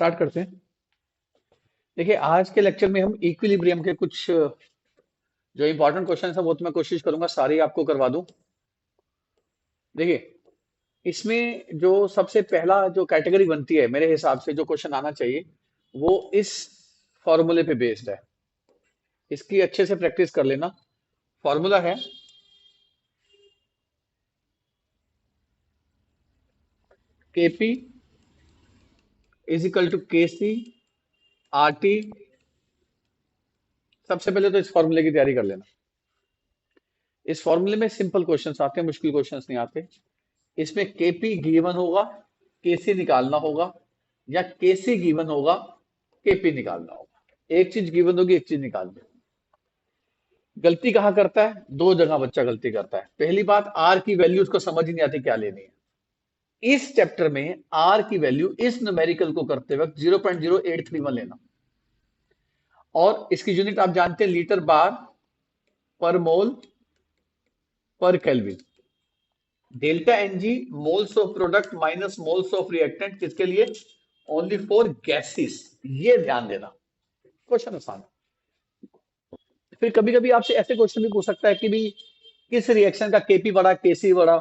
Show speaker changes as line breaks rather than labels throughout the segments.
Start करते हैं। देखिए, आज के लेक्चर में हम इक्विलिब्रियम के कुछ जो इंपॉर्टेंट क्वेश्चन है वो तो मैं कोशिश करूंगा सारी आपको करवा दूं। देखिए, इसमें जो सबसे पहला जो कैटेगरी बनती है मेरे हिसाब से जो क्वेश्चन आना चाहिए वो इस फॉर्मूले पे बेस्ड है। इसकी अच्छे से प्रैक्टिस कर लेना। फॉर्मूला है केपी इज इक्वल टू के सी आर टी। सबसे पहले तो इस फॉर्मूले की तैयारी कर लेना। इस फॉर्मूले में सिंपल क्वेश्चंस आते हैं, मुश्किल क्वेश्चंस नहीं आते। इसमें केपी गिवन होगा, केसी निकालना होगा, या केसी गिवन होगा, केपी निकालना होगा। एक चीज गिवन होगी, एक चीज निकालनी होगी। गलती कहाँ करता है? दो जगह बच्चा गलती करता है। पहली बात, आर की वैल्यू उसको समझ ही नहीं आती क्या लेनी है। इस चैप्टर में आर की वैल्यू इस न्यूमेरिकल को करते वक्त 0.0831 लेना। और इसकी यूनिट आप जानते हैं, लीटर बार पर मोल पर kelvin. Delta NG moles of product minus moles of reactant, किसके लिए? Only for gases. ये ध्यान देना, क्वेश्चन आसान। फिर कभी कभी आपसे ऐसे क्वेश्चन भी पूछ सकता है कि भी किस रिएक्शन का केपी बड़ा केसी बड़ा,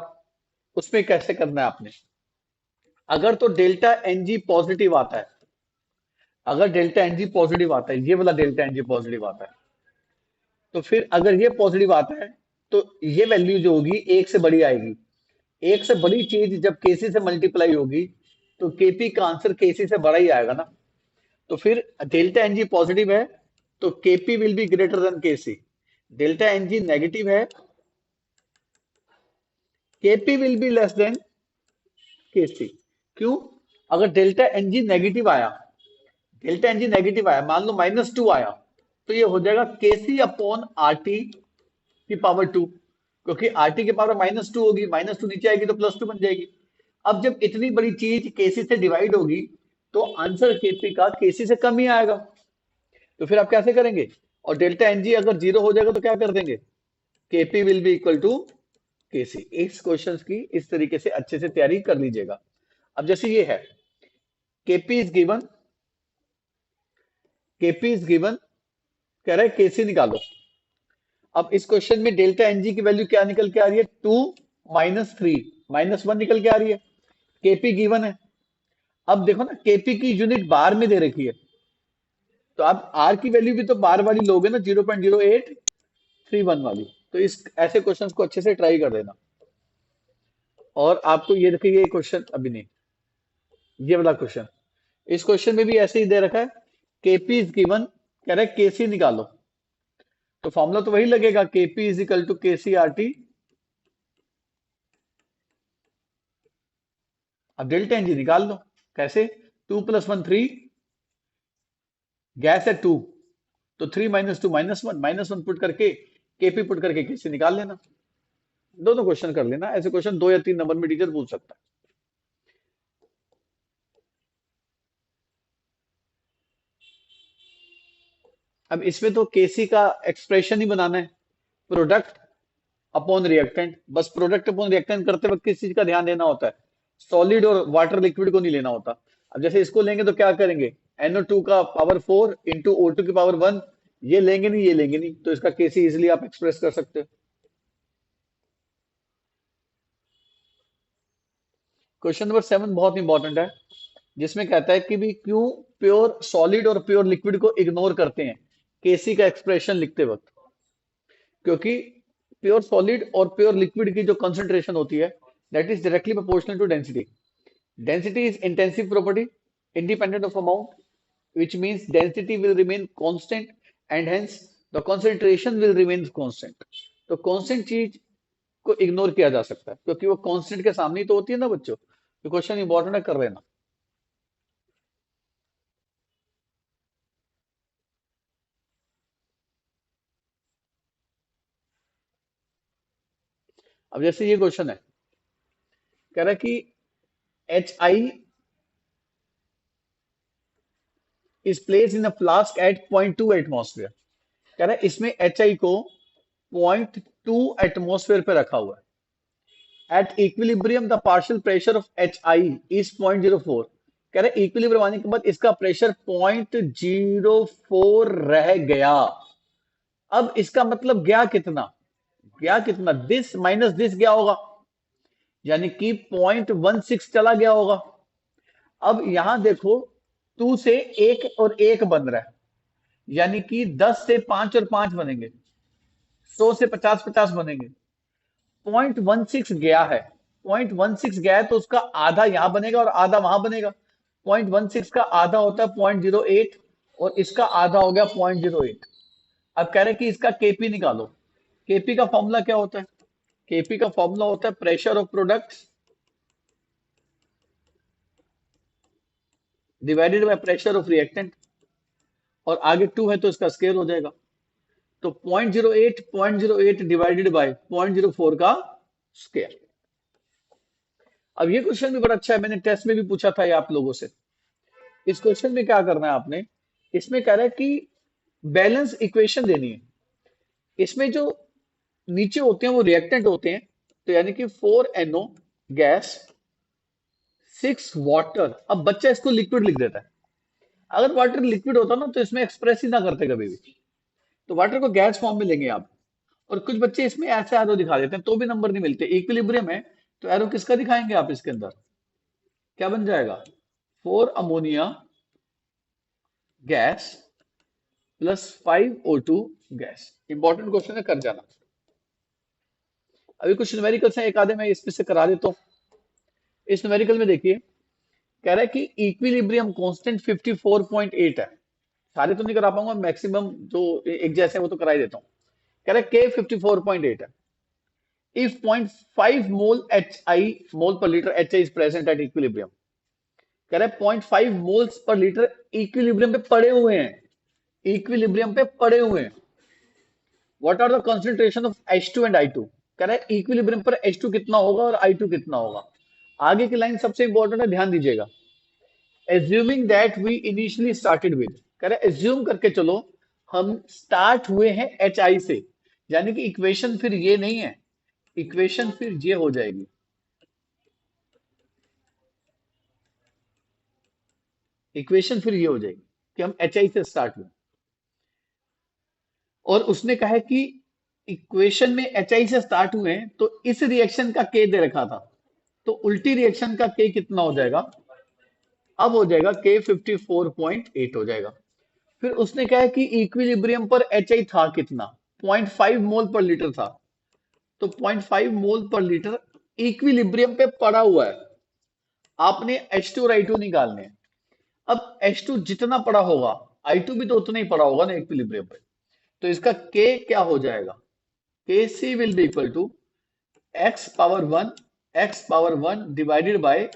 उसमें कैसे करना है आपने। अगर तो डेल्टा एनजी पॉजिटिव आता है, अगर डेल्टा एनजी पॉजिटिव आता है, ये वाला डेल्टा एनजी पॉजिटिव आता है, तो फिर अगर ये पॉजिटिव आता है तो ये वैल्यू जो होगी एक से बड़ी आएगी। एक से बड़ी चीज जब केसी से मल्टीप्लाई होगी तो केपी का आंसर केसी से बड़ा ही आएगा ना। तो फिर डेल्टा एनजी पॉजिटिव है तो KP will be greater than KC. Delta NG negative है, KP will be less than KC. क्यों? अगर डेल्टा एनजी नेगेटिव आया, डेल्टा एनजी नेगेटिव आया, मान लो -2 आया, तो ये हो जाएगा केसी अपॉन आरटी की पावर 2। क्योंकि आरटी की पावर -2 होगी, -2 नीचे आएगी तो +2 बन जाएगी। अब जब इतनी बड़ी चीज केसी से डिवाइड होगी तो आंसर केपी का केसी से कम ही आएगा। तो फिर आप कैसे करेंगे? और डेल्टा एनजी अगर 0 हो जाएगा तो क्या कर देंगे? KP will be equal to KC. इस क्वेश्चन की इस तरीके से अच्छे से तैयारी कर लीजिएगा। अब जैसे ये है, KP is given, KP is given, कह रहा है केसी निकालो। अब इस क्वेश्चन में डेल्टा एनजी की वैल्यू क्या निकल के आ रही है? 2 -3 -1 निकल के आ रही है। केपी गिवन है। अब देखो ना, केपी की यूनिट बार में दे रखी है, तो आप आर की वैल्यू भी तो बार वाली लोगे ना, 0.0831 वाली। तो इस ऐसे क्वेश्चंस को अच्छे से ट्राई कर देना। और आपको ये देखिए, ये क्वेश्चन अभी नहीं, ये वाला क्वेश्चन, इस क्वेश्चन में भी ऐसे ही दे रखा है, केपी इज गिवन, कह रहा है केसी निकालो। तो फॉर्मूला तो वही लगेगा, KP is equal to KC R T. अब डेल्टा एनजी निकाल लो। कैसे? 2 + 1 3, गैस है 2, तो 3 - 2 -1, -1 पुट करके केपी पुट करके केसी निकाल लेना। दोनों क्वेश्चन कर लेना। ऐसे क्वेश्चन 2 या 3 नंबर में टीचर पूछ सकता है। अब इसमें तो केसी का एक्सप्रेशन ही बनाना है, प्रोडक्ट अपॉन रिएक्टेंट। बस प्रोडक्ट अपॉन रिएक्टेंट करते वक्त किस चीज का ध्यान देना होता है? सॉलिड और वाटर लिक्विड को नहीं लेना होता। अब जैसे इसको लेंगे तो क्या करेंगे? NO2 का पावर 4 इंटू O2 की पावर 1, ये लेंगे नहीं, ये लेंगे नहीं, तो इसका केसी इजिली आप एक्सप्रेस कर सकते हो। क्वेश्चन नंबर 7 बहुत इंपॉर्टेंट है, जिसमें कहता है कि भी क्यों प्योर सॉलिड और प्योर लिक्विड को इग्नोर करते हैं केसी का एक्सप्रेशन लिखते वक्त। क्योंकि प्योर सॉलिड और प्योर लिक्विड की जो कंसंट्रेशन होती है, that is directly proportional to density. Density is intensive property independent of amount, which means density will remain constant and hence the concentration will remain constant. तो constant चीज को ignore किया जा सकता है क्योंकि वो constant के सामने ही तो होती है ना बच्चों। तो क्वेश्चन इंपॉर्टेंट है, कर लेना। अब जैसे ये क्वेश्चन है, कह रहा है कि HI is placed in a flask at 0.2 atmosphere। कह रहा है इसमें HI को 0.2 एटमोस्फेयर पे रखा हुआ है। At equilibrium the partial pressure of HI is 0.04। कह रहे इक्विलिब्रियम आने के बाद इसका प्रेशर 0.04 रह गया। अब इसका मतलब गया कितना, दिस माइनस दिस गया होगा, यानी कि 0.16 चला गया होगा। अब यहां देखो 2 से 1 और 1 बन रहा है, यानी कि 10 से 5 और 5 बनेंगे, 100 से 50 50 बनेंगे। 0.16 गया है, 0.16 गया है तो उसका आधा यहां बनेगा और आधा वहां बनेगा। 0.16 का आधा होता है 0.08 और इसका आधा हो गया 0.08। अब कह रहे हैं कि इसका केपी निकालो। केपी का फॉर्मूला क्या होता है? केपी का फॉर्मूला होता है pressure of product divided by pressure of reactant, और आगे 2 है तो इसका स्केयर हो जाएगा। तो 0.08 डिवाइडेड बाय 0.04 का स्केयर। अब ये क्वेश्चन भी बड़ा अच्छा है, मैंने टेस्ट में भी पूछा था ये आप लोगों से। इस क्वेश्चन में क्या करना है आपने, इसमें कह रहा है कि बैलेंस इक्वेशन देनी है। इसमें जो नीचे होते हैं वो रिएक्टेंट होते हैं, तो यानी कि 4NO गैस 6 वाटर। अब बच्चा इसको लिक्विड लिख देता है। अगर वाटर लिक्विड होता ना तो इसमें एक्सप्रेस ही ना करते कभी भी, तो वाटर को गैस फॉर्म में लेंगे आप। और कुछ बच्चे इसमें ऐसे एरो दिखा देते हैं तो भी नंबर नहीं मिलते। इक्विलिब्रियम है तो एरो किसका दिखाएंगे आप इसके अंदर, क्या बन जाएगा, 4 ammonia gas plus 5O2 gas. Important question है, कर जाना। अभी कुछ न्यूमेरिकल्स हैं, एक आधे मैं इसमें से करा देता हूँ। इस न्यूमेरिकल में देखिए, कह रहा है कि इक्विलिब्रियम कांस्टेंट 54.8 है। सारे तो नहीं करा पाऊंगा, मैक्सिमम जो एक जैसे हैं वो तो करा ही देता हूँ। कह रहा है के 54.8 है। इफ 0.5 मोल मोल पर litre HI is present at equilibrium. कह रहा है 0.5 मोल्स पर लीटर इक्विलिब्रियम पे पड़े हुए हैं, इक्विलिब्रियम पे पड़े हुए हैं। What are the concentration of H2 and I2। कह रहा है इक्विलिब्रियम पर H2 कितना होगा और I2 कितना होगा। आगे की लाइन सबसे इंपॉर्टेंट है, ध्यान दीजिएगा। Assuming that we initially started with, कह रहा है एज्यूम करके चलो हम स्टार्ट हुए हैं HI से, यानी कि इक्वेशन फिर ये नहीं है, इक्वेशन फिर ये हो जाएगी। इक्वेशन फिर ये हो जाएगी कि हम HI से स्टार्ट हुए। और उसने कहा है कि इक्वेशन में HI से स्टार्ट हुए हैं तो इस रिएक्शन का K दे रखा था, तो उल्टी रिएक्शन का K कितना हो जाएगा, अब हो जाएगा K 54.8 हो जाएगा। फिर उसने कहा है कि इक्विलिब्रियम पर HI था कितना, 0.5 मोल पर लीटर था, तो 0.5 मोल पर लीटर इक्विलिब्रियम पे पड़ा हुआ है। आपने H2 और I2 निकालने हैं। अब H2 जितना पड़ा होगा I2 भी तो उतना ही पड़ा होगा ना इक्विलिब्रियम पे, तो इसका K क्या हो जाएगा, Kc will be equal to x power 1 divided by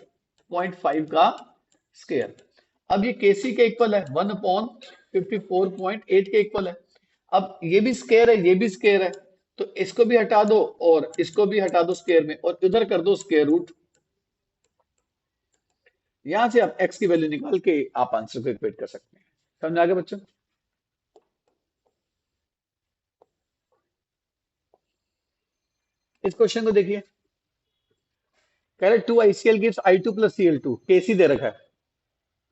0.5 का स्केयर। अब ये Kc के इक्वल है 1/54.8 के इक्वल है। अब ये भी स्केयर है, ये भी स्केयर है, तो इसको भी हटा दो और इसको भी हटा दो स्केयर में, और इधर कर दो स्केयर रूट। यहां से आप x की वैल्यू निकाल के आप आंसर को इक्वेट कर सकते हैं। समझ आ गया बच्चों? इस क्वेश्चन को देखिए, कह रहे 2 ICl gives I2 plus Cl2, Kc दे रखा है,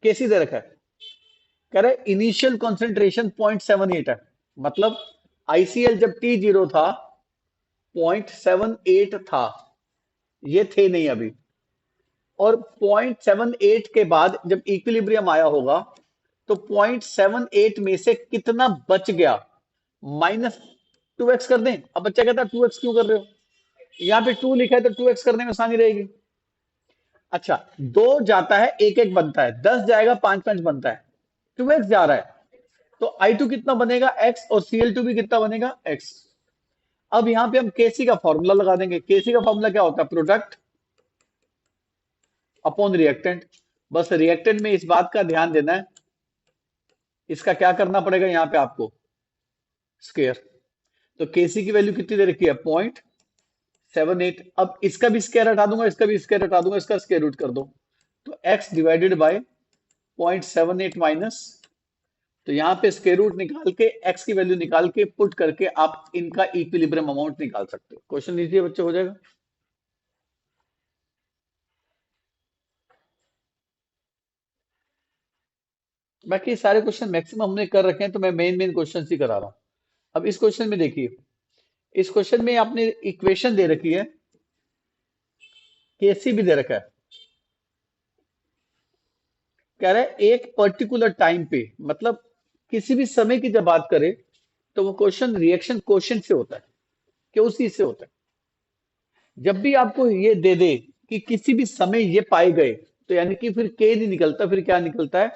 Kc दे रखा है। कह रहे इनिशियल कॉन्सेंट्रेशन 0.78 है, मतलब ICl जब T0 था 0.78 था, ये थे नहीं अभी। और 0.78 के बाद जब इक्विलिब्रियम आया होगा तो 0.78 में से कितना बच गया, -2x कर दें। अब बच्चा कहता है 2x क्यों कर रहे हो, यहाँ पे 2 लिखा है तो 2x करने में आसानी रहेगी। अच्छा, 2 जाता है 1 1 बनता है, 10 जाएगा 5 5 बनता है, 2x जा रहा है, तो I2 कितना बनेगा x, और Cl2 भी कितना बनेगा x। अब यहां पे हम Kc का फॉर्मूला लगा देंगे। Kc का फॉर्मूला क्या होता है, प्रोडक्ट अपॉन रिएक्टेंट। बस रिएक्टेंट में इस बात का ध्यान देना है, इसका क्या करना पड़ेगा यहाँ पे आपको, स्केयर। तो Kc की वैल्यू कितनी दे रखी है, 0.78। अब इसका भी स्केयर हटा दूंगा, इसका भी स्केयर हटा दूंगा, इसका स्केयर रूट कर दो, तो x डिवाइडेड बाय 0.78 माइनस, तो यहाँ पे स्क्वायर रूट निकाल के x की वैल्यू निकाल के पुट करके आप इनका इक्विलिब्रियम अमाउंट निकाल सकते हो। क्वेश्चन लीजिए बच्चे, हो जाएगा। बाकी सारे क्वेश्चन मैक्सिमम हमने कर रखे हैं, तो मैं मेन मेन क्वेश्चन ही करा रहा हूँ। अब इस क्वेश्चन में देखिए, इस क्वेश्चन में आपने इक्वेशन दे रखी है, केसी भी दे रखा है। कह रहा है एक पर्टिकुलर टाइम पे, मतलब किसी भी समय की जब बात करें, तो वो क्वेश्चन रिएक्शन क्वेश्चन से होता है, क्यों उसी से होता है। जब भी आपको ये दे दे कि किसी भी समय ये पाए गए, तो यानी कि फिर के नहीं निकलता, फिर क्या निकलता है,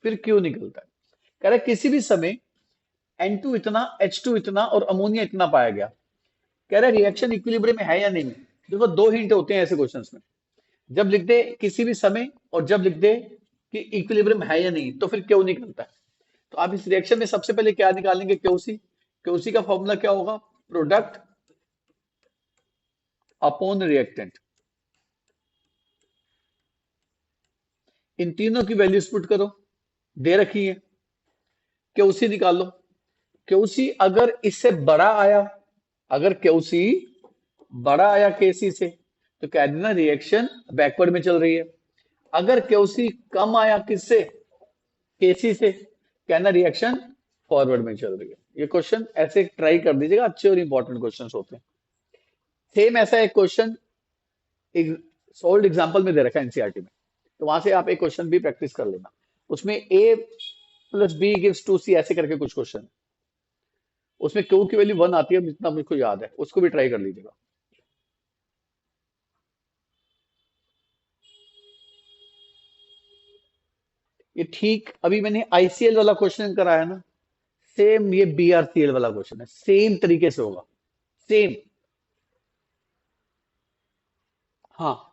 फिर क्यू निकलता है। कह रहा है किसी भी समय N2 इतना, H2 इतना और अमोनिया इतना पाया गया। कह रहा है रिएक्शन इक्विलिब्रियम में है या नहीं। देखो दो हिंट होते हैं ऐसे क्वेश्चंस में, जब लिख दे किसी भी समय और जब लिख दे कि इक्विलिब्रियम है या नहीं, तो फिर क्यू निकलता है। तो आप इस रिएक्शन में सबसे पहले क्या निकालेंगे, क्यूसी। क्यूसी का फॉर्मूला क्या होगा, प्रोडक्ट अपॉन रिएक्टेंट। इन तीनों की वैल्यूज पुट करो, दे रखी है, क्यूसी निकाल लो। क्यूसी अगर इससे बड़ा आया, अगर क्यूसी बड़ा आया केसी से, तो कह देना रिएक्शन बैकवर्ड में चल रही है। अगर क्यूसी कम आया किससे, केसी से, कहना रिएक्शन फॉरवर्ड में चल रही है। ये क्वेश्चन ऐसे ट्राई कर दीजिएगा, अच्छे और इंपॉर्टेंट क्वेश्चन होते हैं। सेम ऐसा एक क्वेश्चन एक सोल्ड एग्जाम्पल में दे रखा है एनसीईआरटी में, तो वहां से आप एक क्वेश्चन भी प्रैक्टिस कर लेना। उसमें ए प्लस बी गिव्स टू सी ऐसे करके कुछ क्वेश्चन, उसमें क्यू की वैल्यू 1 आती है, जितना मुझको याद है, उसको भी ट्राई कर लीजिएगा। ये ठीक अभी मैंने आईसीएल वाला क्वेश्चन कराया ना, सेम ये बीआरसीएल वाला क्वेश्चन है, सेम तरीके से होगा, सेम। हाँ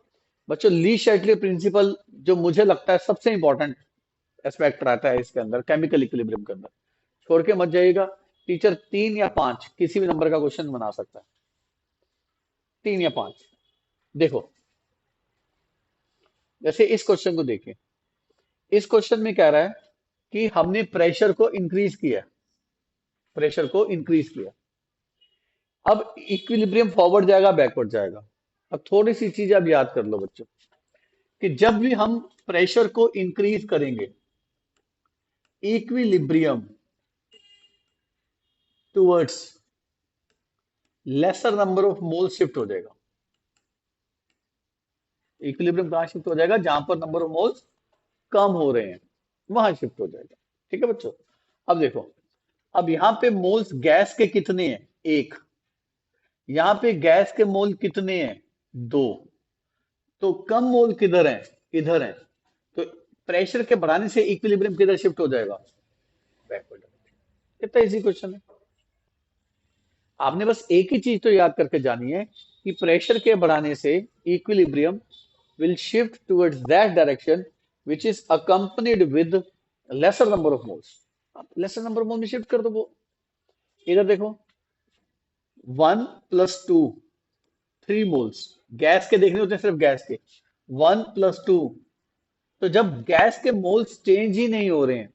बच्चों, ली शर्टली प्रिंसिपल जो मुझे लगता है सबसे इंपॉर्टेंट एस्पेक्ट रहता है इसके अंदर, केमिकल इक्विलिब्रियम के अंदर, छोड़ के मत जाइएगा। टीचर 3 या 5 किसी भी नंबर का क्वेश्चन बना सकता है, 3 या 5। देखो जैसे इस क्वेश्चन को देखिए, इस क्वेश्चन में कह रहा है कि हमने प्रेशर को इंक्रीज किया, प्रेशर को इंक्रीज किया। अब इक्विलिब्रियम फॉरवर्ड जाएगा बैकवर्ड जाएगा। अब थोड़ी सी चीज आप याद कर लो बच्चों, कि जब भी हम प्रेशर को इंक्रीज करेंगे, equilibrium towards laser number of mole shift हो जाएगा। इक्विलिब्रियम कहां शिफ्ट हो जाएगा, जहां पर नंबर ऑफ मोल्स कम हो रहे हैं, वहां शिफ्ट हो जाएगा। ठीक है बच्चों। अब देखो, अब यहां पे मोल्स गैस के कितने हैं, 1। यहां पे गैस के मोल कितने हैं, 2। तो कम मोल किधर है, इधर है। तो प्रेशर के बढ़ाने से इक्विलिब्रियम किधर शिफ्ट हो जाएगा, बैकवर्ड। कितना इजी क्वेश्चन है। आपने बस एक ही चीज तो याद करके जानी है कि प्रेशर के बढ़ाने से equilibrium will shift towards that direction which is accompanied with laser number of moles. आप लेसर नंबर ऑफ मोल में शिफ्ट कर दो वो। इधर देखो, 1 + 2 3 मोल्स, गैस के देखने होते हैं, सिर्फ गैस के। 1 + 2, तो जब गैस के मोल्स चेंज ही नहीं हो रहे हैं,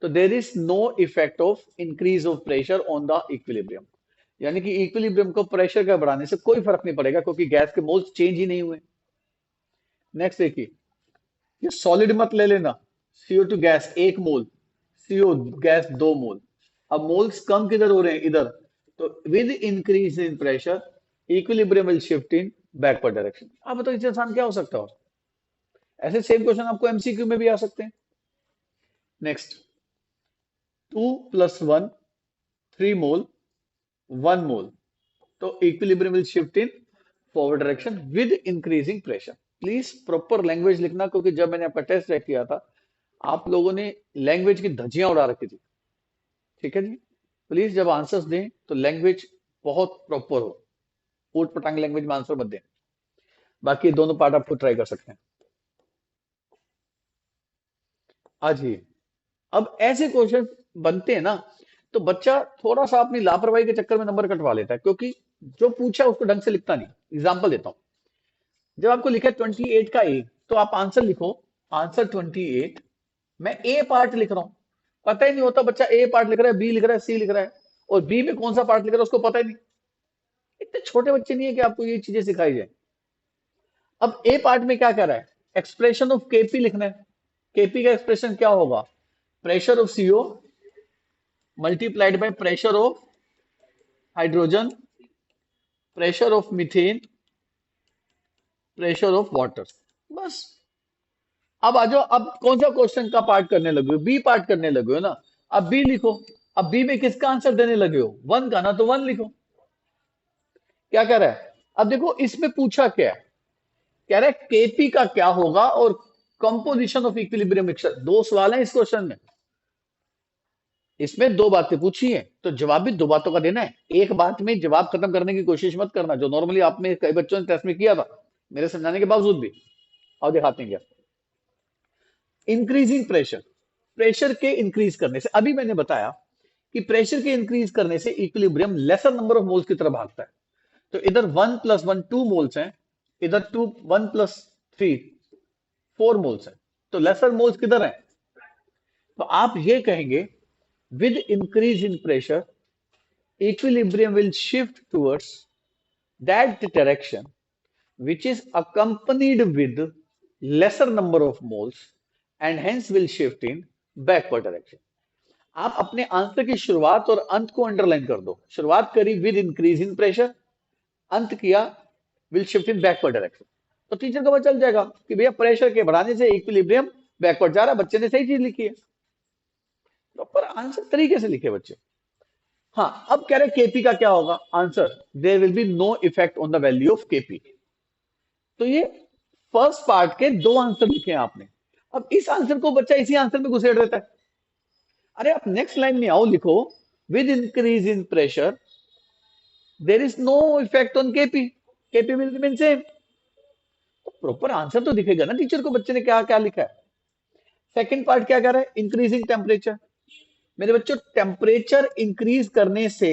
तो there is no effect of increase of pressure on the equilibrium. यानी कि इक्विलिब्रियम को प्रेशर का बढ़ाने से कोई फर्क नहीं पड़ेगा, क्योंकि गैस के मोल्स चेंज ही नहीं हुए। नेक्स्ट देखिए, ये सॉलिड मत ले लेना, CO2 गैस 1 मोल, CO गैस 2 मोल। अब मोल्स कम किधर हो रहे हैं, इधर। तो with increase in pressure equilibrium will shift in backward direction. आप बताओ इससे आसान क्या हो सकता है। ऐसे सेम क्वेश्चन आपको एमसीक्यू में भी आ सकते हैं। नेक्स्ट, 2 + 1 3 मोल, 1 मोल, तो equilibrium will shift in forward direction with increasing pressure. Please proper language लिखना, क्योंकि जब मैंने आपका टेस्ट चेक किया था, आप लोगों ने लैंग्वेज की धज्जियां उड़ा रखी थी। ठीक है जी। प्लीज जब आंसर्स दें तो लैंग्वेज बहुत प्रॉपर हो, ऊट पटांग लैंग्वेज में आंसर मत दें। बाकी दोनों पार्ट आपको ट्राई कर सकते हैं आज ही। अब ऐसे क्वेश्चन बनते हैं ना, तो बच्चा थोड़ा सा अपनी लापरवाही के चक्कर में नंबर कटवा लेता है, क्योंकि जो पूछा उसको ढंग से लिखता नहीं। एग्जाम्पल देता हूं, जब आपको लिखा है 28 का ए, तो आप आंसर लिखो, आंसर 28। मैं ए पार्ट लिख रहा हूं, पता ही नहीं होता बच्चा ए पार्ट लिख रहा है, बी लिख रहा है, सी लिख रहा है, और बी में कौन सा पार्ट लिख रहा है उसको पता ही नहीं। इतने छोटे बच्चे नहीं है कि आपको ये चीजें सिखाई जाए। अब ए पार्ट में क्या कर रहा है, एक्सप्रेशन ऑफ केपी लिखना है। केपी का एक्सप्रेशन क्या होगा, pressure of CO multiplied by pressure of hydrogen, pressure of methane, pressure of water. बस। अब आ जाओ, अब कौन सा क्वेश्चन का पार्ट करने लगे हो? बी पार्ट करने लगे हो ना। अब बी लिखो। अब बी में किसका आंसर देने लगे हो? वन का ना, तो वन लिखो। क्या कह रहा है? अब देखो इसमें पूछा क्या है, कह रहा है केपी का क्या होगा और कंपोजिशन ऑफ इक्विलिब्रियम मिक्सचर। दो सवाल है इस क्वेश्चन में, इसमें दो बातें पूछी है, तो जवाब भी दो बातों का देना है। एक बात में जवाब खत्म करने की कोशिश मत करना, जो नॉर्मली आप में कई बच्चों ने टेस्ट में किया था मेरे समझाने के बावजूद भी। और दिखाते हैं क्या। इंक्रीजिंग प्रेशर, प्रेशर के इंक्रीज करने से, अभी मैंने बताया कि प्रेशर के इंक्रीज करने से equilibrium laser number of moles की तरफ भागता है। तो इधर 1 + 1 2 मोल्स हैं, इधर 2 1 + 3 4 मोल्स हैं, तो लेसर मोल्स किधर हैं? तो आप ये कहेंगे with increase in pressure equilibrium will shift towards that direction which is accompanied with lesser number of moles and hence will shift in backward direction। आप अपने आंसर की शुरुआत और अंत को अंडरलाइन कर दो। शुरुआत करी विद इंक्रीज इन प्रेशर, अंत किया will shift in backward direction, तो टीचर को पता चल जाएगा कि भैया प्रेशर के बढ़ाने से इक्विलिब्रियम बैकवर्ड जा रहा है। बच्चे ने सही चीज लिखी है, प्रॉपर आंसर तरीके से लिखे बच्चे। हाँ, अब कह रहे केपी का क्या होगा answer? There will be no effect on the value of KP. तो ये फर्स्ट पार्ट के दो आंसर लिखे हैं आपने। अब इस आंसर को बच्चा इसी आंसर में घुसेड़ देता है। अरे आप नेक्स्ट लाइन में आओ, लिखो with increase in pressure there is no effect on KP, KP will remain same. तो प्रॉपर आंसर तो दिखेगा ना टीचर को बच्चे ने क्या क्या लिखा है। सेकंड पार्ट क्या कह रहा है? Increasing temperature. मेरे बच्चों, टेम्परेचर इंक्रीज करने से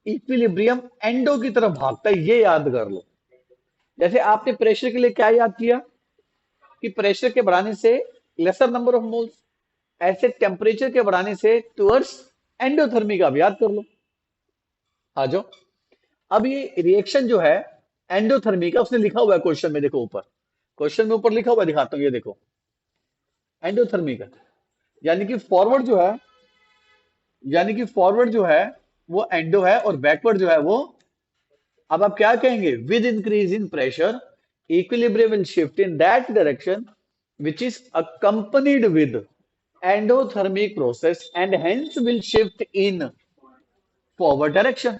इक्विलिब्रियम एंडो की तरफ भागता है, ये याद कर लो। जैसे आपने प्रेशर के लिए क्या याद किया कि प्रेशर के बढ़ाने से लेसर नंबर ऑफ मोल्स, ऐसे टेम्परेचर के बढ़ाने से टुवर्ड्स एंडोथर्मी का भी याद कर लो। आ जाओ। अब ये रिएक्शन जो है एंडोथर्मी का, उसने लिखा हुआ है क्वेश्चन में, देखो ऊपर, क्वेश्चन में ऊपर लिखा हुआ है, दिखाता हूं, ये देखो एंडोथर्मी का। यानी कि फॉरवर्ड जो है, यानी कि फॉरवर्ड जो है वो एंडो है और बैकवर्ड जो है वो, अब आप क्या कहेंगे? With increase in pressure equilibrium will shift in that direction which is accompanied with endothermic process and hence will shift in forward direction.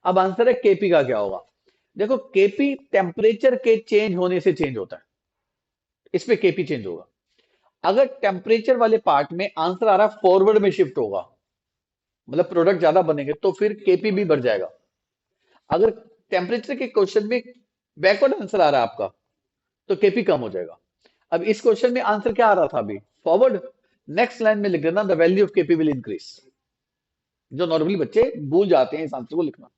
अब आंसर है केपी का क्या होगा। देखो केपी टेम्परेचर के चेंज होने से चेंज होता है, इसमें केपी चेंज होगा। अगर टेम्परेचर वाले पार्ट में आंसर आ रहा है फॉरवर्ड में शिफ्ट होगा, मतलब प्रोडक्ट ज्यादा बनेंगे, तो फिर केपी भी बढ़ जाएगा। अगर टेम्परेचर के क्वेश्चन में बैकवर्ड आंसर आ रहा है आपका, तो केपी कम हो जाएगा। अब इस क्वेश्चन में आंसर क्या आ रहा था अभी? फॉरवर्ड। नेक्स्ट लाइन में लिख देना the value of KP will increase, जो नॉर्मली बच्चे भूल जाते हैं इस आंसर को लिखना।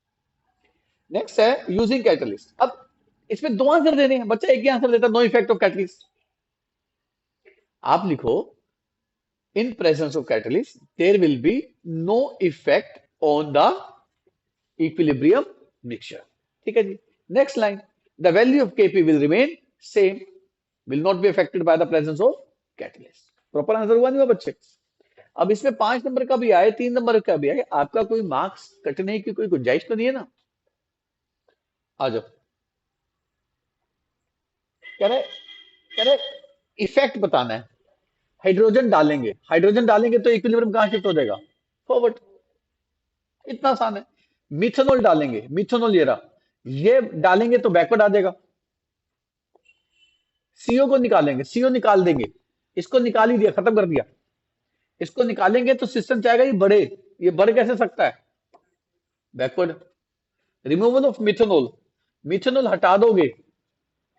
नेक्स्ट है यूजिंग कैटलिस्ट। अब इसमें दो आंसर देने हैं, बच्चा एक ही आंसर देता, नो इफेक्ट ऑफ कैटलिस्ट। आप लिखो in presence of catalyst there will be no effect on the equilibrium mixture. ठीक है जी। Next line, the value of KP will remain same, will not be affected by the presence of catalyst. Proper answer हुआ नहीं हुआ बच्चे? अब इसमें 5 number का भी आए, 3 नंबर का भी आए, आपका कोई मार्क्स कटने की कोई गुंजाइश तो नहीं है ना? आ जाओ। कह रहे इफेक्ट बताना है। हाइड्रोजन डालेंगे, हाइड्रोजन डालेंगे तो इक्विलिब्रियम कहां शिफ्ट हो जाएगा? फॉरवर्ड। इतना आसान है। मिथेनॉल डालेंगे, मिथेनॉल ये रहा, ये डालेंगे तो बैकवर्ड आ जाएगा। सीओ को निकालेंगे, सीओ निकाल देंगे, इसको निकाल ही दिया, खत्म कर दिया। इसको निकालेंगे तो सिस्टम चाहेगा ये बढ़े, ये बढ़ कैसे सकता है? Backward. Removal of methanol, methanol हटा दोगे,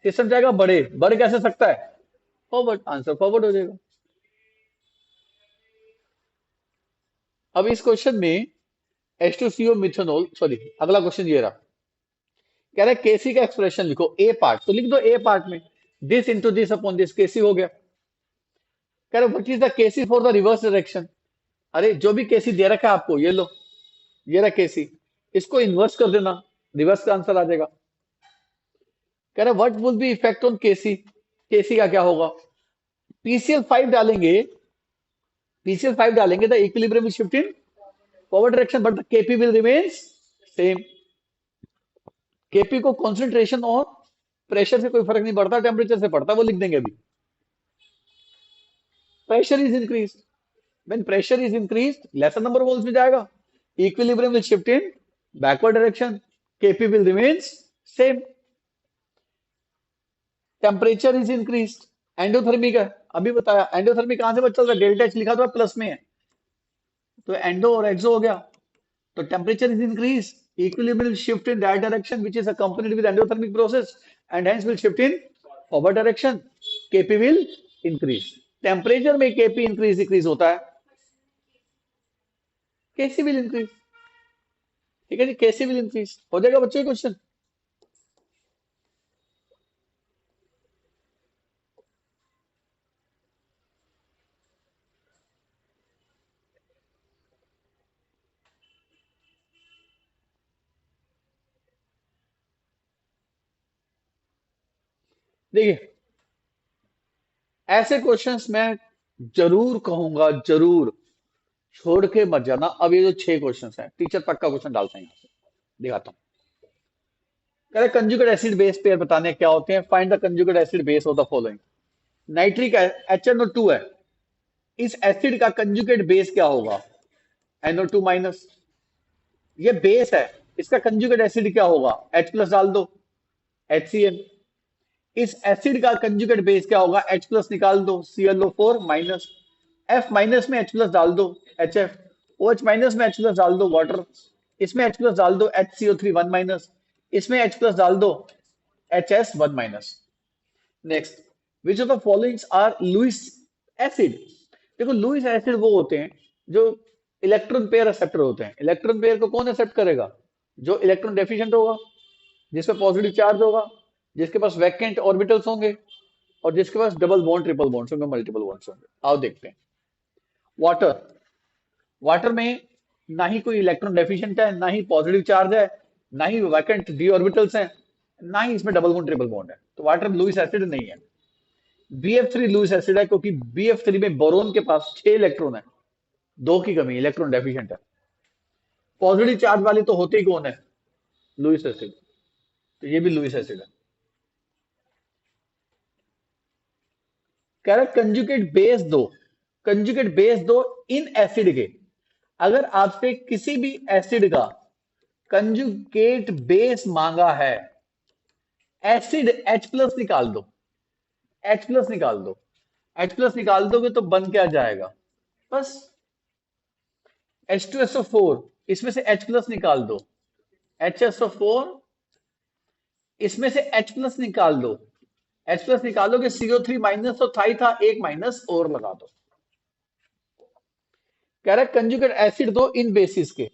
सिस्टम चाहेगा बढ़े, बढ़ कैसे सकता है? फॉरवर्ड। आंसर फॉरवर्ड हो जाएगा। अब इस क्वेश्चन में H2CO मिथेनॉल, सॉरी अगला क्वेश्चन ये रहा, कह रहा है केसी का एक्सप्रेशन लिखो। ए पार्ट तो लिख दो, ए पार्ट में this into this upon this, KC हो गया। कह रहा what is the KC for the reverse direction. अरे जो भी केसी दे रखा है आपको, ये लो, ये रहा केसी, इसको इन्वर्स कर देना, रिवर्स का आंसर आ जाएगा। कह रहा what will be effect on KC, KC का क्या होगा? PCl5 डालेंगे PCl5 डालेंगे, the equilibrium will shift in forward direction but the Kp will remains same. Kp को कॉन्सेंट्रेशन और प्रेशर से कोई फर्क नहीं पड़ता, टेम्परेचर से पड़ता, वो लिख देंगे अभी। Pressure is increase, when pressure is increase laser number of moles में जाएगा, equilibrium will shift in backward direction, Kp will remains same. Temperature is increase, endothermic है, अभी बताया। एंडोथर्मिक कहां से पता चल रहा है? डेल्टा एच लिखा तो प्लस में है, तो एंडो और एक्सो हो गया। तो temperature is increase, equilibrium will shift in that direction which is accompanied with endothermic process and hence will shift in forward direction, Kp will increase। Temperature में Kp इंक्रीज डिक्रीज होता है, Kc will increase। ठीक है जी, Kc will increase। हो जाएगा बच्चों question. देखिए ऐसे क्वेश्चंस मैं जरूर कहूंगा, जरूर छोड़ के मत जाना। अब ये जो 6 क्वेश्चंस हैं, टीचर पक्का क्वेश्चन डालते हैं यहाँ से, दिखाता हूँ। कह रहे कंजुगेट एसिड बेस पेयर बताने क्या होते हैं, find the conjugate acid base of the following. Nitric HNO2 है, इस एसिड का कंजुगेट बेस क्या होगा? NO2 minus. ये बेस है, इसका कंजुगेट एसिड क्या होगा? H प्लस डाल दो, HCl। इस एसिड का कंजुगेट बेस क्या होगा? H प्लस निकाल दो, ClO4 माइनस। F माइनस में H प्लस डाल दो, HF। OH माइनस में H प्लस डाल दो, वाटर। इसमें H प्लस डाल दो, HCO3 1 माइनस। इसमें H प्लस डाल दो, HS 1 minus. Next, which of the followings are Lewis acid? देखो लुईस एसिड वो होते हैं जो इलेक्ट्रॉन पेयर एक्सेप्टर होते हैं। इलेक्ट्रॉन पेयर को कौन एक्सेप्ट करेगा? जो इलेक्ट्रॉन डेफिशिएंट होगा, जिसमें पॉजिटिव चार्ज होगा, जिसके पास वैकेंट ऑर्बिटल्स होंगे, और जिसके पास डबल बॉन्ड ट्रिपल बॉन्ड्स होंगे, मल्टीपल बॉन्ड्स होंगे। आओ देखते हैं। वाटर, वाटर में ना ही कोई इलेक्ट्रॉन डेफिशिएंट है, ना ही पॉजिटिव चार्ज है, ना ही वैकेंट डी ऑर्बिटल्स हैं, ना ही इसमें डबल बॉन्ड ट्रिपल बॉन्ड है, तो वाटर लुईस एसिड नहीं है। BF3 लुईस एसिड है, क्योंकि BF3 में बोरोन के पास 6 इलेक्ट्रॉन है, 2 की कमी, इलेक्ट्रॉन डेफिशिएंट है। पॉजिटिव चार्ज वाले तो होते ही कौन है? लुईस एसिड, तो ये भी लुईस एसिड है। कह रहा है कंजुगेट बेस दो, कंजुगेट बेस दो इन एसिड के। अगर आपसे किसी भी एसिड का कंजुगेट बेस मांगा है, एसिड H प्लस निकाल दो, H प्लस निकाल दो। H प्लस निकाल दोगे तो बन क्या जाएगा? बस H2SO4, इसमें से H प्लस निकाल दो, HSO4, इसमें से H प्लस निकाल दो। H प्लस निकालोगे, CO3 माइनस तो था ही था, एक माइनस और लगा दो। कह रहा है कंजुगेट एसिड दो इन बेसिस के।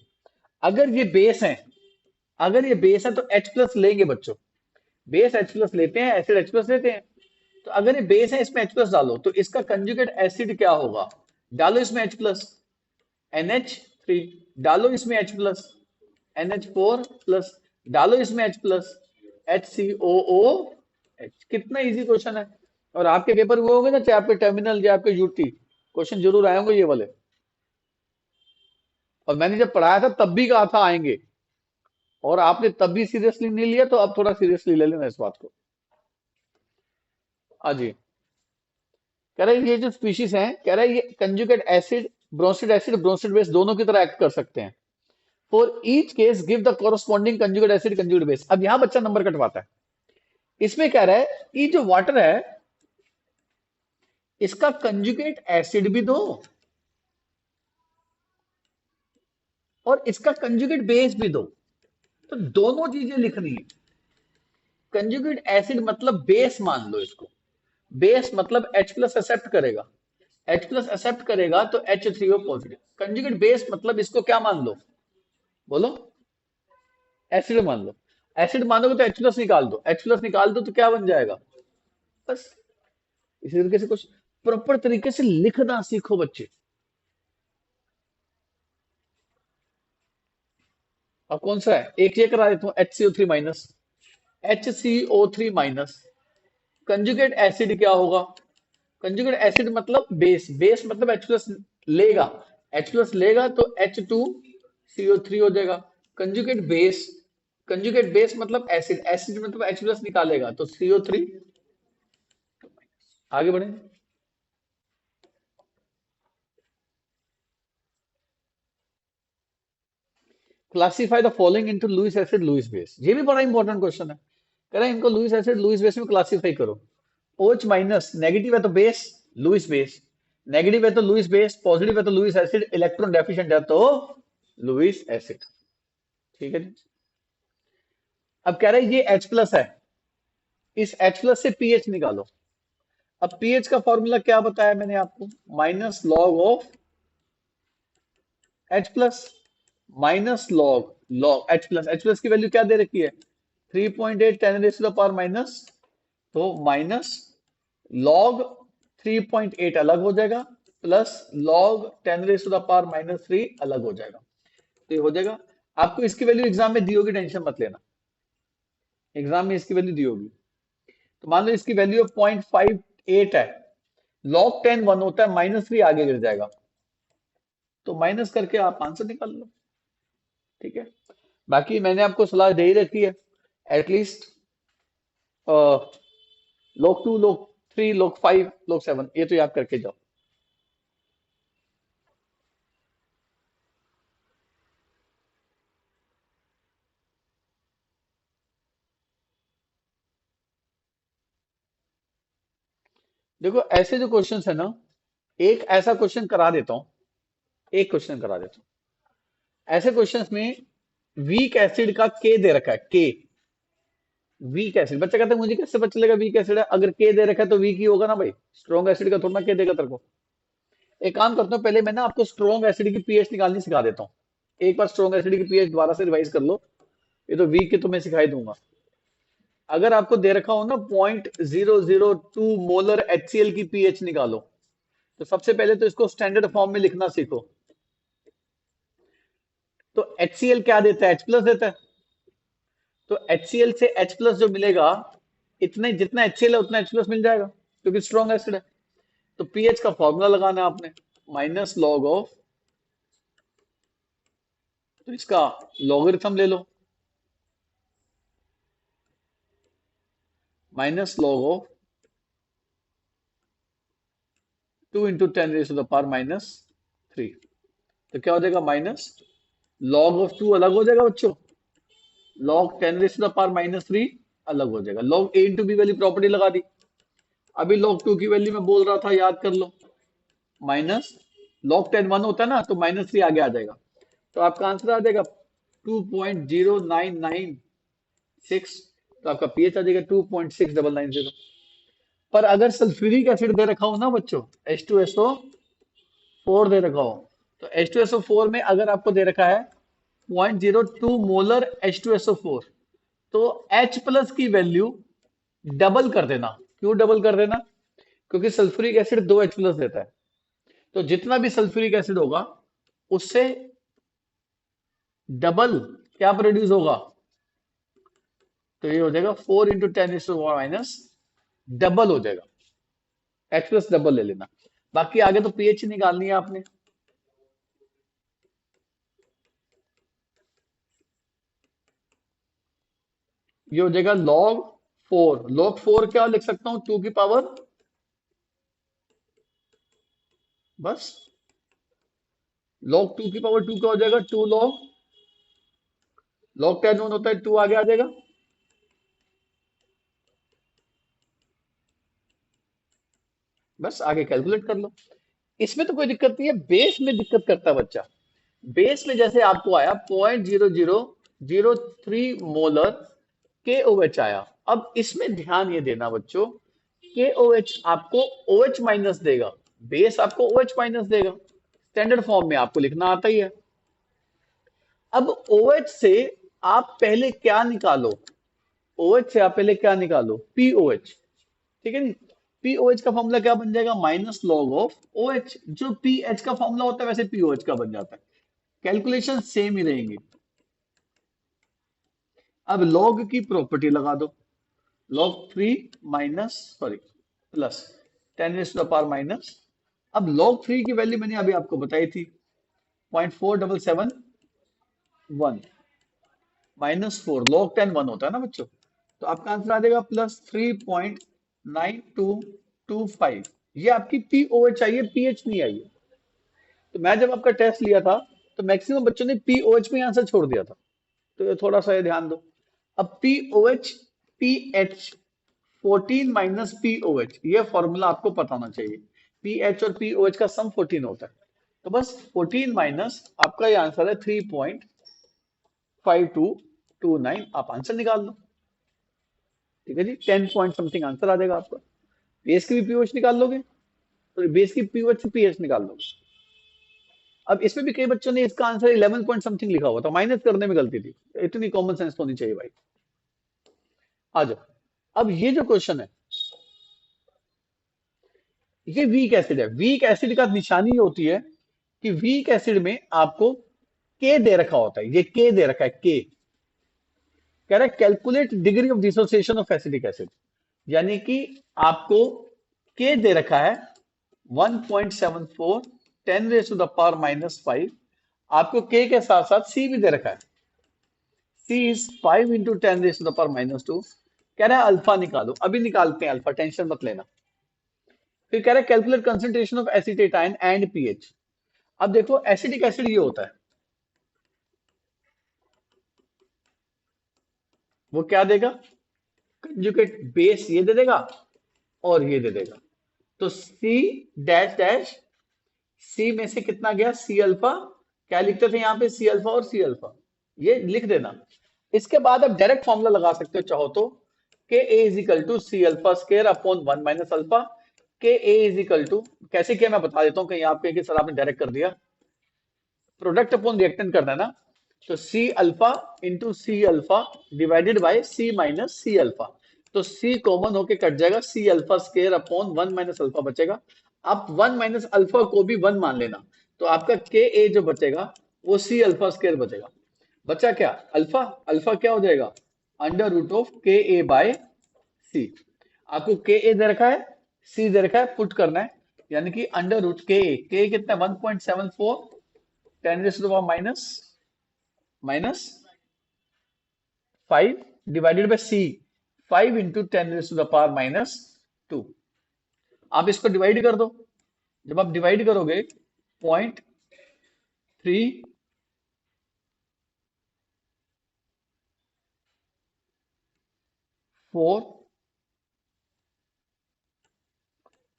अगर ये बेस है, अगर ये बेस है तो H प्लस लेंगे बच्चों, बेस H प्लस लेते हैं, एसिड H प्लस लेते हैं। तो अगर ये बेस है, इसमें H प्लस डालो, तो इसका कंजुगेट एसिड क्या होगा? डालो इसमें H प्लस, NH3, डालो इसमें H प्लस, NH4 प्लस, डालो इसमें H प्लस, HCOOH। कितना इजी क्वेश्चन है। और आपके पेपर हुए होंगे ना, चाहे आपके टर्मिनल या आपके यूटी, क्वेश्चन जरूर आए होंगे ये वाले। और मैंने जब पढ़ाया था तब भी कहा था आएंगे, और आपने तब भी सीरियसली नहीं लिया, तो अब थोड़ा सीरियसली ले लेना इस बात को। हाँ जी, कह रहा है ये जो स्पीशीज हैं, कह रहा है ये conjugate acid, acid, Bronsted base दोनों की तरह एक्ट कर सकते हैं। For each case give the corresponding conjugate acid, conjugate base. अब यहां बच्चा नंबर कटवाता है। इसमें कह रहा है ये जो वाटर है, इसका कंजुगेट एसिड भी दो और इसका कंजुगेट बेस भी दो। तो दोनों चीजें लिखनी है। कंजुगेट एसिड मतलब बेस मान लो इसको, बेस मतलब H प्लस एक्सेप्ट करेगा, H प्लस एक्सेप्ट करेगा तो H3O पॉजिटिव। कंजुगेट बेस मतलब इसको क्या मान लो? बोलो, एसिड मान लो। एसिड मानोगे तो H प्लस निकाल दो, H प्लस निकाल दो तो क्या बन जाएगा? बस इसी तरीके से कुछ प्रॉपर तरीके से लिखना सीखो बच्चे। अब कौन सा है, एक ये करा देता हूं, HCO3 minus, HCO3 minus. Conjugate acid क्या होगा? कंजुगेट एसिड मतलब बेस, बेस मतलब H प्लस लेगा, H प्लस लेगा तो H2CO3 हो जाएगा। कंजुगेट बेस, कंजुगेट बेस मतलब एसिड, एसिड मतलब H प्लस निकालेगा तो CO3। आगे बढ़े। Classify the following into Lewis acid Lewis base, ये भी बड़ा इंपॉर्टेंट क्वेश्चन है। कह रहे हैं इनको लुईस एसिड लुईस बेस में क्लासिफाई करो। OH माइनस नेगेटिव है तो बेस, लुईस बेस। नेगेटिव है तो लुईस बेस, पॉजिटिव है तो लुईस एसिड, इलेक्ट्रॉन डेफिशिएंट है तो लुईस एसिड। ठीक है जी। अब कह रहे हैं ये H प्लस है, इस H प्लस से पीएच निकालो। अब पीएच का फॉर्मूला क्या बताया मैंने आपको, minus log of H plus, minus log log H plus. H plus की वैल्यू क्या दे रखी है, 3.8 10 raise to the power minus, तो माइनस लॉग 3.8 अलग हो जाएगा, plus log 10 raise to the power minus 3 अलग हो जाएगा। तो ये हो जाएगा। आपको इसकी वैल्यू एग्जाम में दी होगी, टेंशन मत लेना, एग्जाम में इसकी वैल्यू दी होगी। तो मान लो इसकी वैल्यू 0.58 है, लॉग 10 1 होता है, माइनस 3 आगे गिर जाएगा, तो माइनस करके आप आंसर निकाल लो। ठीक है, बाकी मैंने आपको सलाह दे ही रखी है, at least log 2 log 3 log 5 log 7 ये तो याद करके जाओ। देखो ऐसे जो क्वेश्चंस है ना, एक ऐसा क्वेश्चन करा देता हूं, एक क्वेश्चन करा देता हूं। ऐसे क्वेश्चंस में वीक एसिड का के दे रखा है, के, वीक एसिड। बच्चा कहता है मुझे कैसे पता चलेगा वीक एसिड है, अगर के दे रखा है तो वीक ही होगा ना भाई, स्ट्रॉन्ग एसिड का थोड़ा ना के देगा तेरे को। एक काम करता हूँ, पहले मैं ना आपको स्ट्रॉन्ग एसिड की पीएच निकालनी सिखा देता हूँ। एक बार स्ट्रॉन्ग एसिड की पीएच दोबारा से रिवाइज कर लो, ये तो वीक के तो मैं सिखाई दूंगा। अगर आपको दे रखा हो ना 0.002 मोलर HCl की पीएच निकालो, तो सबसे पहले तो इसको स्टैंडर्ड फॉर्म में लिखना सीखो। तो HCl क्या देता है, H प्लस देता है, तो HCl से H प्लस जो मिलेगा, इतने जितना HCl है उतना H प्लस मिल जाएगा, क्योंकि स्ट्रॉन्ग एसिड है। तो पीएच का फॉर्मूला लगाना है आपने, माइनस लॉग ऑफ, तो इसका लॉगरिथम ले लो, minus log of 2 into 10 raise to the power minus 3। तो क्या हो जाएगा, माइनस लॉग ऑफ 2 अलग हो जाएगा बच्चों, log 10 raise to the power minus 3 अलग हो जाएगा। लॉग ए इंटू बी वाली प्रॉपर्टी लगा दी। अभी लॉग 2 की वैल्यू मैं बोल रहा था, याद कर लो, माइनस लॉग 10 1 होता है ना, तो माइनस 3 आगे आ जाएगा, तो आपका आंसर आ जाएगा 2.0996। तो आपका पीएच आ जाएगा 2.6990। पर अगर सल्फ्यूरिक एसिड दे रखा हो ना बच्चों, H2SO4 दे रखा हो, तो H2SO4 में अगर आपको दे रखा है 0.02 मोलर H2SO4, तो H प्लस की वैल्यू डबल कर देना। क्यों डबल कर देना, क्योंकि सल्फ्यूरिक एसिड 2H प्लस देता है, तो जितना भी सल्फ्यूरिक एसिड होगा उससे डबल क्या प्रोड्यूस होगा, तो ये हो जाएगा 4 × 10⁻⁻, डबल हो जाएगा, H प्लस डबल ले लेना। बाकी आगे तो पीएच निकालनी है आपने। ये हो जाएगा log 4, log 4 क्या लिख सकता हूं, 2 की पावर, बस log 2 की पावर 2 क्या हो जाएगा, 2 log 10 1 होता है, 2 आगे आ जाएगा। बस आगे कैलकुलेट कर लो, इसमें तो कोई दिक्कत नहीं है, बेस में दिक्कत करता है बच्चा। बेस में जैसे आपको आया 0.0003 मोलर KOH आया। अब इसमें ध्यान ये देना बच्चों, KOH आपको OH माइनस देगा, बेस आपको OH माइनस देगा, स्टैंडर्ड फॉर्म में आपको लिखना आता ही है। अब OH से आप पहले क्या निकालो, OH से आप पहले क्या निकालो, POH। ठीक है नी, POH का फॉर्मूला क्या बन जाएगा, माइनस लॉग ऑफ OH, जो PH का फॉर्मूला होता है वैसे POH का बन जाता है, कैलकुलेशन सेम ही रहेंगी। अब लॉग की प्रॉपर्टी लगा दो, log 3 minus sorry plus 10 raise to the power minus अब log 3 की वैल्यू मैंने अभी आपको बताई थी 0.4771 -4, log 10 1 होता है ना बच्चों। तो आपका आंसर आ जाएगा +3.9225। ये आपकी पीओएच चाहिए, पीएच नहीं आई है। तो मैं जब आपका टेस्ट लिया था तो मैक्सिमम बच्चों ने पीओएच में आंसर छोड़ दिया था। तो ये थोड़ा सा ये ध्यान दो। अब पीओएच पीएच 14 माइनस पीओएच, ये फॉर्मूला आपको पता होना चाहिए। पीएच और पीओएच का सम 14 होता है। तो बस 14 माइनस आपका ये आंसर है 3.5229। आप आंसर निकाल लो। ठीक है जी, 10 पॉइंट समथिंग आंसर आ जाएगा आपका। बेस की भी पीओएच निकाल लोगे तो बेस की पीओएच से पीएच निकाल लोगे। अब इसमें भी कई बच्चों ने इसका आंसर 11 पॉइंट समथिंग लिखा हुआ था, माइनस करने में गलती थी। इतनी कॉमन सेंस होनी चाहिए भाई। आ जाओ। अब ये जो क्वेश्चन है, ये वीक एसिड है। वीक एसिड का निशानी ये होती है कि वीक एसिड में आपको के दे रखा होता है। ये के दे रखा है, के कह रहा है calculate degree of dissociation of acidic acid, यानी कि आपको के दे रखा है 1.74 10 रेज टू द पावर -5। आपको के के साथ साथ सी भी दे रखा है, C is 5 into 10 raise to the power -2। कह रहा है अल्फा निकालो। अभी निकालते हैं अल्फा, टेंशन मत लेना। फिर कह रहा है calculate concentration of acetate ion and pH. अब देखो एसिडिक एसिड ये होता है, वो क्या देगा, कंजुगेट बेस ये दे देगा और ये दे देगा। तो सी डैश डैश, सी में से कितना गया, सी अल्फा। क्या लिखते थे यहाँ पे, सी अल्फा और सी अल्फा, ये लिख देना। इसके बाद आप डायरेक्ट फॉर्मूला लगा सकते हो चाहो तो, K a is equal to C alpha square upon 1 minus alpha. K a is equal to, कैसे किया मैं बता देता हूँ, कहीं आप कहें कि सर आपने डायरेक्ट कर दिया। प्रोडक्ट अपॉन रिएक्टेंट करना है ना, तो C alpha into C alpha divided by C minus C alpha. तो सी कॉमन होके कट जाएगा, C alpha square upon 1 minus alpha बचेगा। आप 1 माइनस अल्फा को भी 1 मान लेना, तो आपका के ए जो बचेगा वो सी अल्फा स्केयर बचेगा। बचा क्या, अल्फा। अल्फा क्या हो जाएगा, अंडर रूट ऑफ के ए बाय सी। आपको के ए दे रखा है, सी दे रखा है, पुट करना है, यानी कि अंडर रूट के ए कितना 1.74 10 raise to the power minus 5 divided by C, 5 into 10 raise to the power -2। आप इसको डिवाइड कर दो। जब आप डिवाइड करोगे 0.34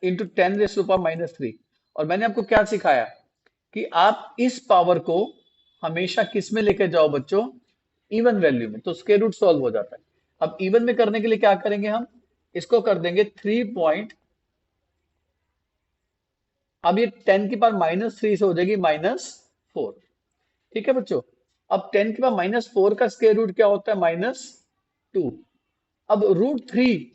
into 10 raise to the power -3। और मैंने आपको क्या सिखाया कि आप इस पावर को हमेशा किस में लेके जाओ बच्चों, इवन वैल्यू में, तो स्क्वायर रूट सॉल्व हो जाता है। अब इवन में करने के लिए क्या करेंगे हम, इसको कर देंगे 3 पॉइंट, अब ये 10 की पावर -3 से हो जाएगी -4। ठीक है बच्चों। अब 10 की पावर -4 का स्क्वायर रूट क्या होता है, -2। अब √3,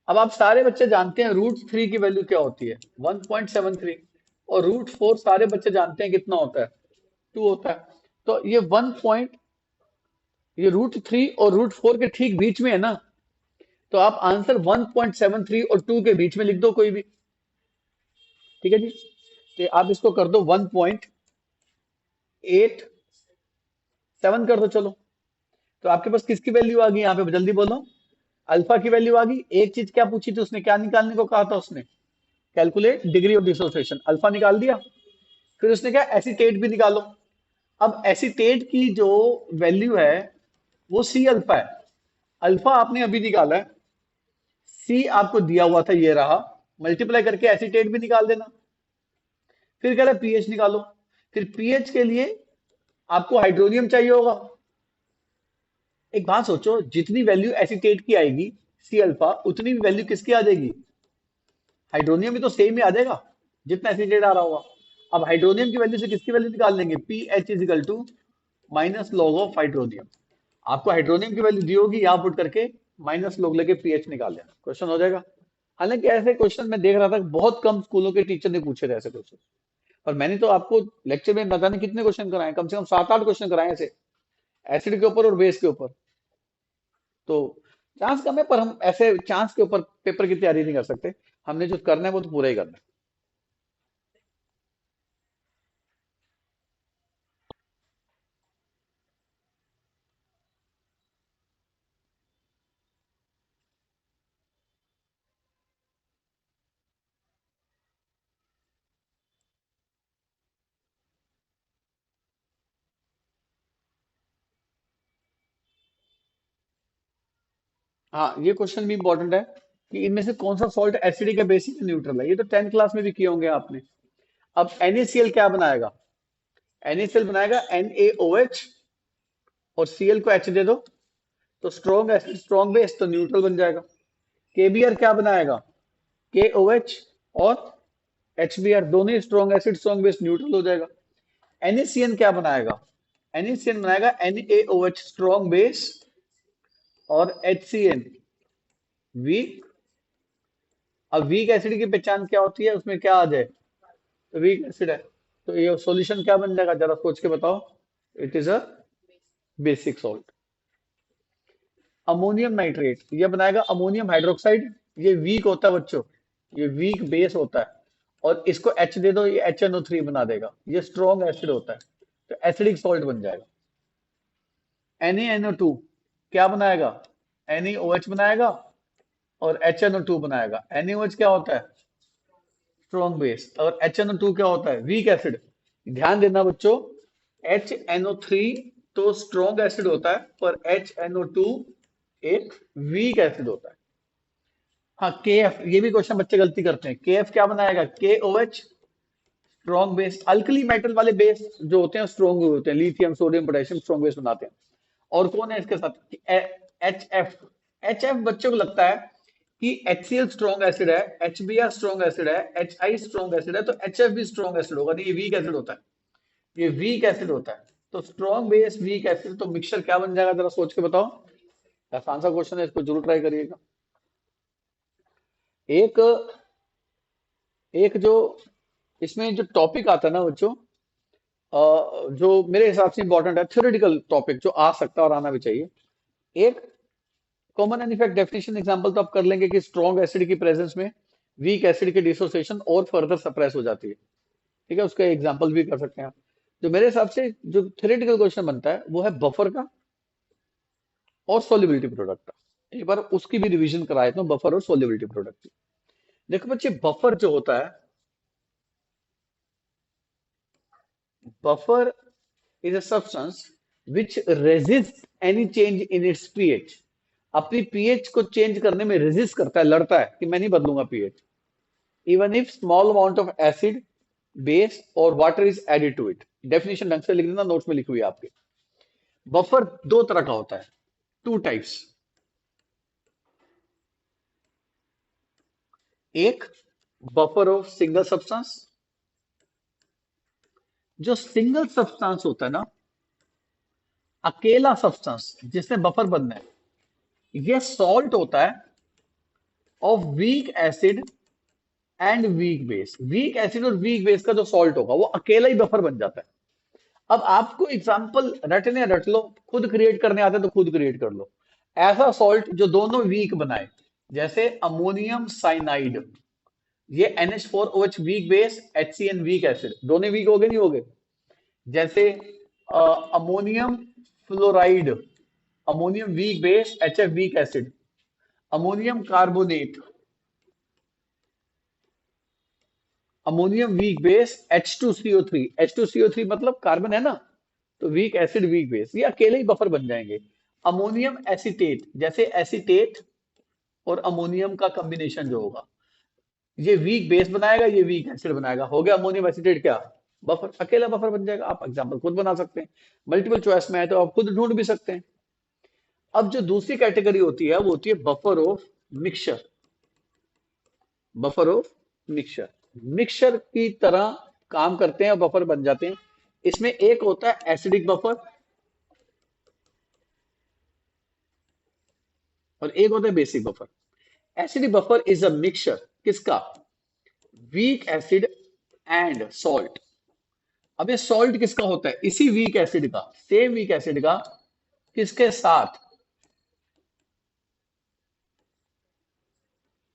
अब आप सारे बच्चे जानते हैं √3 की वैल्यू क्या होती है, 1.73। और √4 सारे बच्चे जानते हैं कितना होता है, 2 होता है। तो ये 1 पॉइंट, ये √3 और √4 के ठीक बीच में है ना, तो आप आंसर 1.73 और 2 के बीच में लिख दो कोई भी। ठीक है जी। तो आप इसको कर दो 1.87 कर दो चलो। तो आपके पास किसकी वैल्यू आ गई यहाँ पे, जल्दी बोलो। अल्फा की वैल्यू आ गई। एक चीज क्या पूछी थी उसने, क्या निकालने को कहा था उसने, calculate degree of dissociation. Alpha निकाल दिया। फिर उसने क्या, एसीटेट भी निकालो। अब एसीटेट की जो वैल्यू है वो सी अल्फा है। अल्फा आपने अभी निकाला है, सी आपको दिया हुआ था, ये रहा, मल्टीप्लाई करके एसीटेट भी निकाल देना। फिर कह रहा है पीएच निकालो। फिर पीएच के लिए आपको हाइड्रोनियम चाहिए होगा। एक बात सोचो, जितनी वैल्यू एसीटेट की आएगी सी अल्फा, उतनी भी वैल्यू किसकी आ जाएगी, हाइड्रोनियम भी तो सेम ही आ जाएगा जितना एसीटेट आ रहा होगा। अब हाइड्रोनियम की वैल्यू से किसकी वैल्यू निकाल लेंगे, P H is equal to minus log of hydronium. आपको हाइड्रोनियम की वैल्यू दी होगी, यहां पुट करके माइनस लॉग लेके पीएच निकाल लेना, क्वेश्चन हो जाएगा। हालांकि ऐसे क्वेश्चन मैं देख रहा था बहुत कम स्कूलों के टीचर ने पूछे थे ऐसे क्वेश्चन, और मैंने तो आपको लेक्चर में न जाने कितने क्वेश्चन कराए, कम से कम 7-8 क्वेश्चन कराए ऐसे, एसिड के ऊपर और बेस के ऊपर। तो चांस कम है, पर हम ऐसे चांस के ऊपर पेपर की तैयारी नहीं कर सकते। हमने जो करना है वो तो पूरा ही करना है। हाँ, ये क्वेश्चन भी इंपॉर्टेंट है कि इनमें से कौन सा सॉल्ट एसिडिक है, बेसिक है, न्यूट्रल है। ये तो 10th क्लास में भी किए होंगे आपने। अब NaCl क्या बनाएगा? NaCl बनाएगा NaOH, और Cl को H दे दो तो स्ट्रॉन्ग एसिड स्ट्रॉन्ग बेस, तो न्यूट्रल बन जाएगा। KBr क्या बनाएगा? KOH और HBr, दोनों ही strong acid strong base, neutral हो जाएगा। NaCN क्या बनाएगा? NaCN बनाएगा NaOH स्ट्रॉन्ग बेस और HCN वीक। अब वीक एसिड की पहचान क्या होती है, उसमें क्या आ जाए तो वीक एसिड है। तो ये सॉल्यूशन क्या बन जाएगा, जरा सोच के बताओ। It is a basic salt. Ammonium nitrate ये बनाएगा अमोनियम हाइड्रोक्साइड। ये वीक होता है बच्चों, ये वीक बेस होता है, और इसको H दे दो, ये HNO3 बना देगा। ये स्ट्रॉन्ग एसिड होता है, तो एसिडिक सॉल्ट बन जाएगा। NaNO2 क्या बनाएगा? NaOH बनाएगा और HNO2 बनाएगा। NaOH क्या होता है? Strong base. और HNO2 क्या होता है? Weak acid. ध्यान देना बच्चों, HNO3 तो स्ट्रॉन्ग एसिड होता है, पर HNO2 एक वीक एसिड होता है। हाँ, KF, ये भी क्वेश्चन बच्चे गलती करते हैं। KF क्या बनाएगा? KOH strong base. Alkali metal वाले बेस जो होते हैं स्ट्रॉन्ग होते हैं, lithium sodium potassium strong base बनाते हैं। और कौन है इसके साथ? HF। HF बच्चों को लगता है कि HCl स्ट्रॉन्ग एसिड है, HBr स्ट्रॉन्ग एसिड है, HI स्ट्रॉन्ग एसिड है, तो HF भी स्ट्रॉन्ग एसिड होगा। नहीं, ये वीक एसिड होता है, ये वीक एसिड होता है। तो स्ट्रॉन्ग बेस वीक एसिड, तो मिक्सचर क्या बन जाएगा, जरा सोच के बताओ। आसान सा क्वेश्चन है, इसको जरूर ट्राई करिएगा। एक एक जो इसमें जो टॉपिक आता है ना बच्चों, जो मेरे हिसाब से इंपॉर्टेंट है, थ्योरेटिकल टॉपिक जो आ सकता है और आना भी चाहिए। एक common and effect definition example तो आप कर लेंगे कि स्ट्रॉन्ग एसिड की प्रेजेंस में वीक एसिड की डिसोसिएशन और फर्दर सप्रेस हो जाती है। ठीक है, उसका एग्जांपल भी कर सकते हैं आप। जो मेरे हिसाब से जो थ्योरेटिकल क्वेश्चन बनता है वो है बफर का और सोल्युबिलिटी प्रोडक्ट का। एक बार उसकी भी रिवीजन कराए तो, बफर और सोल्युबिलिटी प्रोडक्ट की। देखो बच्चे, बफर जो होता है, buffer is a substance which resists any change in its pH। अपनी pH को चेंज करने में रेजिस्ट करता है, लड़ता है कि मैं नहीं बदलूंगा pH, even if small amount of acid base और water is added to it. Definition ढंग से लिख देना, नोट्स में लिखी हुई है आपके। बफर दो तरह का होता है, टू टाइप्स। एक बफर ऑफ सिंगल सब्सटेंस। जो सिंगल सब्सटेंस होता है ना, अकेला सब्सटेंस जिसमें बफर बनना है, ये सॉल्ट होता है of week acid and weak base. Weak acid और वीक बेस का जो सॉल्ट होगा वो अकेला ही बफर बन जाता है। अब आपको एग्जाम्पल रटने रट लो, खुद क्रिएट करने आते हैं तो खुद क्रिएट कर लो। ऐसा सॉल्ट जो दोनों वीक बनाए, जैसे अमोनियम साइनाइड, ये NH4OH weak base, HCN weak acid, दोनों वीक हो गए नहीं हो गए? जैसे ammonium fluoride, ammonium weak base, HF weak acid. Ammonium carbonate, ammonium weak base, H2CO3। H2CO3 मतलब कार्बन है ना, तो वीक एसिड वीक बेस, ये अकेले ही बफर बन जाएंगे। अमोनियम एसीटेट, जैसे एसीटेट और अमोनियम का कॉम्बिनेशन जो होगा, ये वीक बेस बनाएगा, ये वीक एसिड बनाएगा, हो गया अमोनियम एसीटेट क्या, बफर, अकेला बफर बन जाएगा। आप एग्जाम्पल खुद बना सकते हैं, मल्टीपल चॉइस में है तो आप खुद ढूंढ भी सकते हैं। अब जो दूसरी कैटेगरी होती है वो होती है buffer of mixture. Buffer of mixture, mixture की तरह काम करते हैं और बफर बन जाते हैं। इसमें एक होता है एसिडिक बफर और एक होता है basic buffer. Acidic buffer is a mixture किसका? Weak acid and salt. अब ये सॉल्ट किसका होता है? इसी वीक एसिड का, सेम वीक एसिड का, किसके साथ?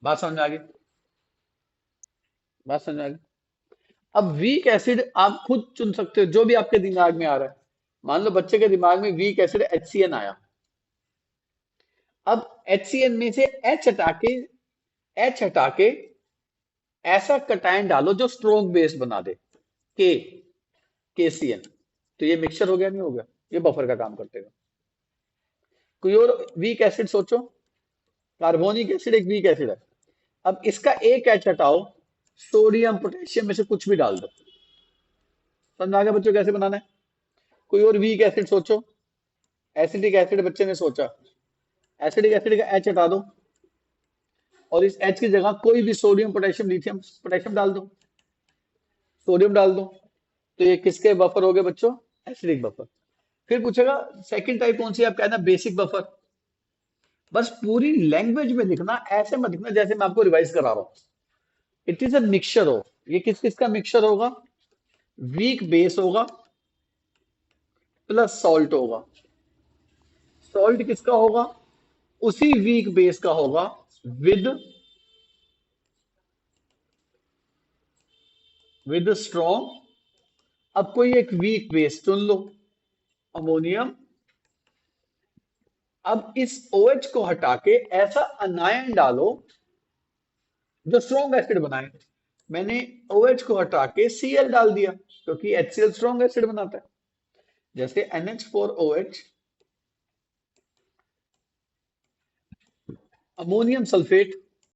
बात समझ में आ गई? बात समझ में आ गई? अब वीक एसिड आप खुद चुन सकते हो, जो भी आपके दिमाग में आ रहा है। मान लो बच्चे के दिमाग में वीक एसिड HCN आया, अब HCN में से H हटा के ऐसा कटायन डालो जो स्ट्रोंग बेस बना दे, के KCN। तो ये मिक्सचर हो गया नहीं हो गया? ये बफर का काम करते हैं। कोई और वीक एसिड सोचो। कार्बोनिक एसिड एक वीक एसिड है। अब इसका एक एच हटाओ, सोडियम पोटेशियम में से कुछ भी डाल दो। समझ आ गया बच्चों कैसे बनाना है? कोई और वीक एसिड सोचो। एसिडिक एसिड बच्चे ने सोचा, एसिडिक एसिड का एच हटा दो और इस एच की जगह कोई भी सोडियम पोटेशियम लिथियम पोटेशियम डाल दो, सोडियम डाल दो। तो ये किसके बफर हो गए बच्चों? Acidic buffer. फिर पूछेगा सेकंड टाइप कौन सी है? आप कहना बेसिक बफर। बस पूरी लैंग्वेज में लिखना, ऐसे मत लिखना जैसे मैं आपको रिवाइज करा रहा हूं। इट इज अ मिक्सचर हो, ये किस किस का मिक्सचर होगा? वीक बेस होगा प्लस सॉल्ट होगा। सॉल्ट किसका होगा? उसी वीक बेस का होगा विद स्ट्रॉन्ग। अब कोई एक वीक बेस चुन लो, अमोनियम। अब इस OH को हटा के ऐसा अनायन डालो जो स्ट्रॉन्ग एसिड बनाए। मैंने OH को हटा के Cl डाल दिया, क्योंकि HCl स्ट्रॉन्ग एसिड बनाता है। जैसे NH4OH, अमोनियम सल्फेट,